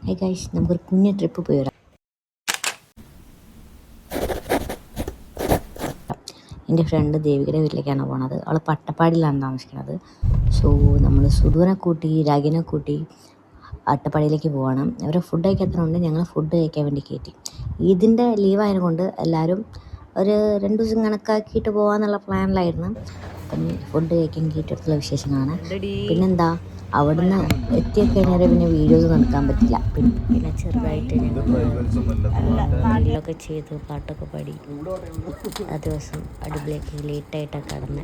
High guys, നമുക്കൊരു കുഞ്ഞ് trip പോയി വരാം. എൻ്റെ ഫ്രണ്ട് ദേവികയുടെ വീട്ടിലേക്കാണ് പോണത്. അവൾ അട്ടപ്പാടിയിലാണ് താമസിക്കുന്നത്. സോ നമ്മൾ സുധുവിനെ കൂട്ടി രാഗിനെ കൂട്ടി അട്ടപ്പാടിയിലേക്ക് പോകണം. അവർ ഫുഡ് കഴിക്കാത്തതുകൊണ്ട് ഞങ്ങൾ ഫുഡ് കഴിക്കാൻ വേണ്ടി കയറ്റി. ഇതിൻ്റെ ലീവായതുകൊണ്ട് എല്ലാവരും ഒരു 2 ദിവസം കണക്കാക്കിയിട്ട് പോകാമെന്നുള്ള പ്ലാനിലായിരുന്നു. അപ്പം ഫുഡ് കഴിക്കാൻ കയറ്റിയെടുത്തുള്ള വിശേഷങ്ങളാണ്. പിന്നെന്താ, അവിടുന്ന് എത്തിക്കഴിഞ്ഞാൽ പിന്നെ വീഡിയോസ് നടക്കാൻ പറ്റില്ല. പിന്നെ ചെറുതായിട്ട് റീലൊക്കെ ചെയ്ത് പാട്ടൊക്കെ പാടി ആ ദിവസം അടിപൊളിയാക്കി ലേറ്റായിട്ടൊക്കെ കടന്ന്.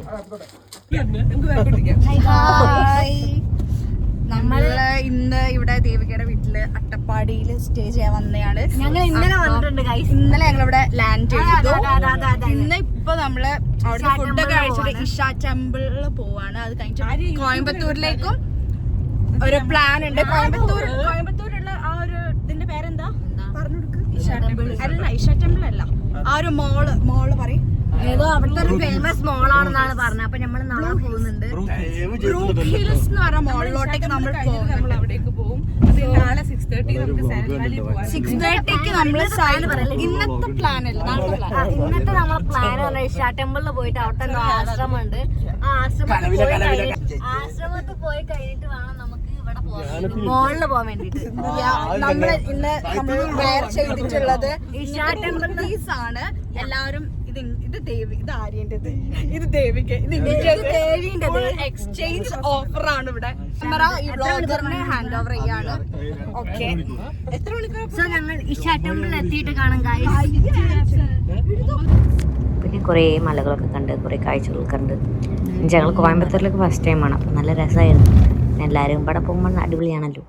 നമ്മള് ഇന്ന് ഇവിടെ ദേവികയുടെ വീട്ടില് അട്ടപ്പാടിയിൽ സ്റ്റേ ചെയ്യാൻ വന്നതാണ്. ഞങ്ങൾ ഇന്നലെ വന്നിട്ടുണ്ട്. ഇന്നലെ ഞങ്ങളിവിടെ ലാൻഡ് ചെയ്തു. ഇന്ന് ഇപ്പൊ നമ്മള് അവിടെ ഫുഡൊക്കെ കഴിച്ചിട്ട് ഇഷ ടെമ്പിളിൽ പോവാണ്. അത് കഴിഞ്ഞിട്ട് കോയമ്പത്തൂരിലേക്കും ഒരു പ്ലാൻ ഉണ്ട്. കോയമ്പത്തൂരുള്ള ആ ഒരു ഇതിന്റെ പേരെന്താ പറഞ്ഞു കൊടുക്ക്. ഇഷ ടെമ്പിൾ അല്ല, ആ ഒരു മോള് പറയും ഏതോ അവിടുത്തെ ഒരു ഫേമസ് മോളാണെന്നാണ് പറഞ്ഞത്. അപ്പൊ നമ്മൾ നാളെ പോകുന്നുണ്ട്. ബ്രൂക്ക് ഹിൽസ് എന്ന് പറഞ്ഞ മോളിലോട്ടേക്ക് നമ്മൾ അവിടേക്ക് പോകും. നാളെ 6:30ക്ക് നമ്മൾ ഇന്നത്തെ പ്ലാൻ അല്ല, ഇന്നത്തെ നമ്മളെ പ്ലാൻ പറഞ്ഞാൽ ഇഷ ടെമ്പിളിൽ പോയിട്ട് അവിടെ ആശ്രമമുണ്ട്. ആ ആശ്രമത്തിൽ പോയി കഴിഞ്ഞിട്ട് വേണം നമുക്ക് ഇവിടെ പോകാൻ, മോളില് പോകാൻ വേണ്ടിട്ട്. നമ്മൾ ഇന്ന് നമ്മൾ വെയർ ചെയ്തിട്ടുള്ളത് ഇഷ ടെമ്പിൾ ആണ്. എല്ലാവരും ഇത് ദേവി, ഇത് ആര്യൻ്റെത്, ഇത് ദേവിക്ക്, ഇത് എക്സ്ചേഞ്ച് ഓഫർ ആണ് ഇവിടെ. ഈ ബ്ലോഗറിനെ ഹാൻഡ് ഓവർ ചെയ്യാണ്. ഓക്കെ, എത്ര മണിക്കൂർ ഞങ്ങൾ ഇഷ ടെമ്പിളിൽ എത്തിയിട്ട് കാണാം. പിന്നെ കുറേ മലകളൊക്കെ കണ്ട് കുറേ കാഴ്ചകളൊക്കെ കണ്ട്. ഞങ്ങൾ കോയമ്പത്തൂരിലേക്ക് ഫസ്റ്റ് ടൈമാണ്. അപ്പം നല്ല രസമായിരുന്നു. എല്ലാവരും ഇവിടെ പോകുമ്പോൾ അടിപൊളിയാണല്ലോ.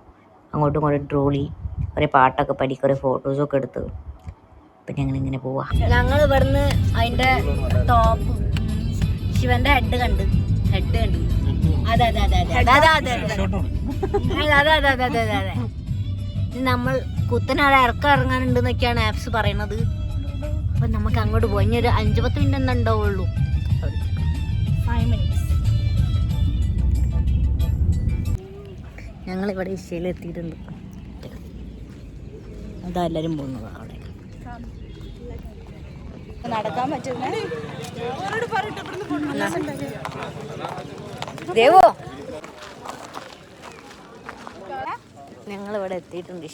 അങ്ങോട്ടും ഇങ്ങോട്ടും ട്രോളി, കുറേ പാട്ടൊക്കെ പാടി കുറേ ഫോട്ടോസൊക്കെ എടുത്ത് അപ്പം ഞങ്ങളിങ്ങനെ പോവാ. ഞങ്ങൾ ഇവിടുന്ന് അതിൻ്റെ ടോപ്പ് ശിവന്റെ ഹെഡ് കണ്ട്. അതെ അതെ അതെ അതെ അതെ അതെ അതെ അതെ അതെ അതെ അതെ അതെ. നമ്മൾ കുത്തനാടെ ഇറങ്ങാനുണ്ടെന്നൊക്കെയാണ് ആപ്സ് പറയണത്. അപ്പം നമുക്ക് അങ്ങോട്ട് പോയി. ഇനി ഒരു 5-10 മിനിറ്റ് എന്താ ഉണ്ടാവുള്ളൂ. 5 minutes. ഞങ്ങളിവിടെ ഇഷയിൽ എത്തിയിട്ടുണ്ട്. അതാ എല്ലാവരും പോകുന്നത് അവിടെ. നടക്കാൻ പറ്റുന്ന ദേവോ, ഞങ്ങളിവിടെ എത്തിയിട്ടുണ്ട്.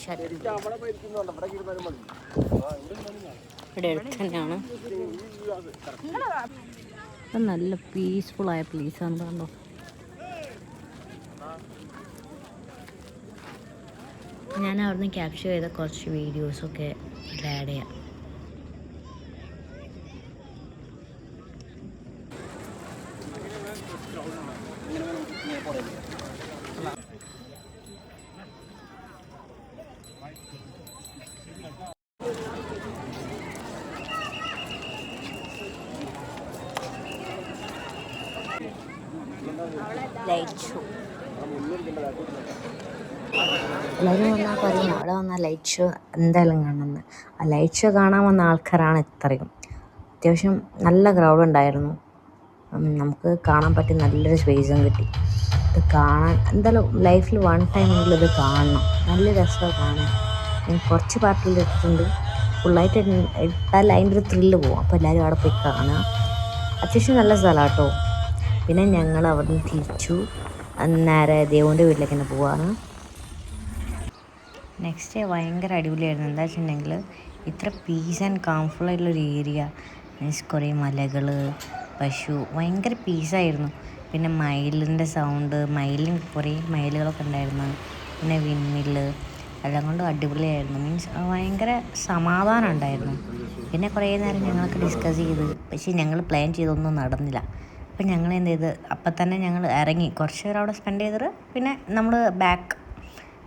ഇവിടെ അടുത്ത് തന്നെയാണ്. നല്ല പീസ്ഫുള്ളായ പ്ലേസാണ്. കണ്ടോ, ഞാൻ അവിടുന്ന് ക്യാപ്ചർ ചെയ്ത കുറച്ച് വീഡിയോസൊക്കെ ആഡ് ചെയ്യാം. ലൈറ്റ് ഷോ എല്ലാവരും വന്നാൽ പറയും അവിടെ വന്നാൽ ലൈറ്റ് ഷോ എന്തായാലും കാണണമെന്ന്. ആ ലൈറ്റ് ഷോ കാണാൻ വന്ന ആൾക്കാരാണ് ഇത്രയും. അത്യാവശ്യം നല്ല ക്രൗഡ് ഉണ്ടായിരുന്നു. നമുക്ക് കാണാൻ പറ്റിയ നല്ലൊരു സ്പേസും കിട്ടി. ഇത് കാണാൻ എന്തായാലും ലൈഫിൽ 1 ടൈമെങ്കിലും ഇത് കാണണം. നല്ല രസമാണ് കാണാൻ. ഞാൻ കുറച്ച് പാർട്ടിയിൽ ഇട്ടിട്ടുണ്ട്. ഫുള്ളായിട്ട് ഇട്ടാൽ അതിൻ്റെ ഒരു ത്രില്ല് പോകും. അപ്പോൾ എല്ലാവരും അവിടെ പോയി കാണുക. അത്യാവശ്യം നല്ല സ്ഥലമാണ് കേട്ടോ. പിന്നെ ഞങ്ങൾ അവിടെ നിന്ന് തിരിച്ചു നേരെ ദേവുവിൻ്റെ വീട്ടിലേക്ക് തന്നെ പോവാണ്. നെക്സ്റ്റ് ഡേ ഭയങ്കര അടിപൊളിയായിരുന്നു. എന്താ വെച്ചിട്ടുണ്ടെങ്കിൽ ഇത്ര പീസ് ആൻഡ് കാംഫുൾ ആയിട്ടുള്ളൊരു ഏരിയ. മീൻസ് കുറേ മലകൾ, പശു, ഭയങ്കര പീസായിരുന്നു. പിന്നെ മയിലിൻ്റെ സൗണ്ട്, കുറേ മയിലുകളൊക്കെ ഉണ്ടായിരുന്നു. പിന്നെ വിൻമില്ല്, എല്ലാം കൊണ്ടും അടിപൊളിയായിരുന്നു. മീൻസ് ഭയങ്കര സമാധാനം ഉണ്ടായിരുന്നു. പിന്നെ കുറേ നേരം ഞങ്ങളൊക്കെ ഡിസ്കസ് ചെയ്ത്, പക്ഷേ ഞങ്ങൾ പ്ലാൻ ചെയ്തൊന്നും നടന്നില്ല. അപ്പം ഞങ്ങൾ എന്ത് ചെയ്ത് അപ്പം തന്നെ ഞങ്ങൾ ഇറങ്ങി കുറച്ച് നേരം അവിടെ സ്പെൻഡ് ചെയ്തിട്ട് പിന്നെ നമ്മൾ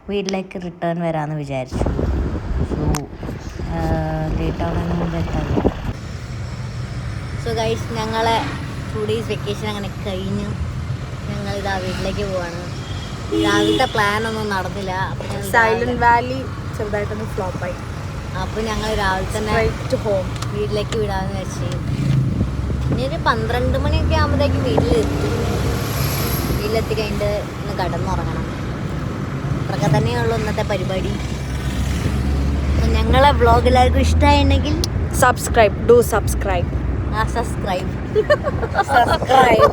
വീട്ടിലേക്ക് റിട്ടേൺ വരാമെന്ന് വിചാരിച്ചു. സോ ലേറ്റ് ആവുന്നതിന് മുമ്പ് എത്താൻ. സോ ഗൈസ്, ഞങ്ങളെ 2 days വെക്കേഷൻ അങ്ങനെ കഴിഞ്ഞു. ഞങ്ങളിതാ വീട്ടിലേക്ക് പോവാണ്. രാവിലത്തെ പ്ലാനൊന്നും നടന്നില്ല. സൈലന്റ് വാലി ചെറുതായിട്ടൊന്ന് ഫ്ലോപ്പായി. അപ്പോൾ ഞങ്ങൾ രാവിലെ തന്നെ വീട്ടിലേക്ക് വിടാമെന്ന് വെച്ച്. ഇനി ഒരു 12 മണിയൊക്കെ ആകുമ്പോഴത്തേക്ക് വീട്ടിലെത്തി കഴിഞ്ഞിട്ട് ഇന്ന് കിടന്നുറങ്ങണം. അത്രയൊക്കെ തന്നെയുള്ളൂ ഇന്നത്തെ പരിപാടി. ഞങ്ങളെ വ്ളോഗ് എല്ലാവർക്കും ഇഷ്ടമായിട്ടുണ്ടെങ്കിൽ സബ്സ്ക്രൈബ്. സബ്സ്ക്രൈബ്